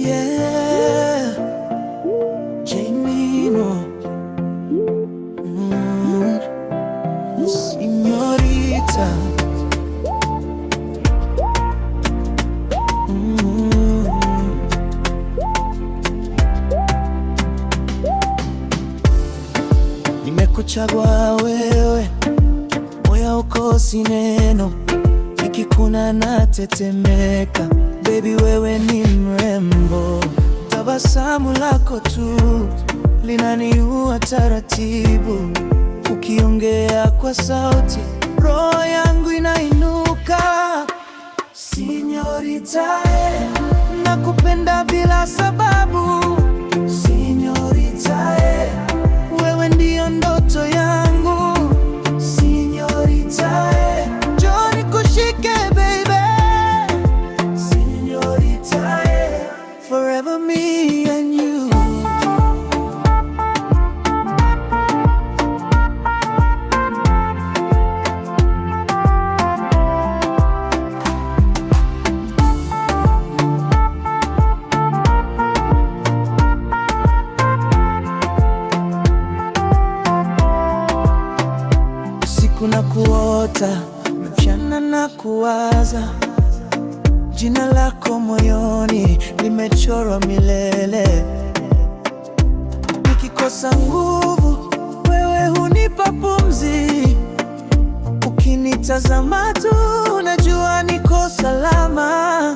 Yeah, Jaimino, Señorita. Nimekuchagua wewe, moyo ukosi neno, nikikuna natetemeka. Baby, wewe ni mrembo, tabasamu lako tu linaniua taratibu. Ukiongea kwa sauti, roho yangu inainuka. Señorita, nakupenda bila sababu. Señorita, wewe ndio ndoto yangu. Señorita, njoo nikushike baby. Señorita, forever me and you. Kuna kuota, mchana na kuwaza, jina lako moyoni limechorwa milele. Nikikosa nguvu, wewe hunipa pumzi. Ukinitazama tu, unajua niko salama.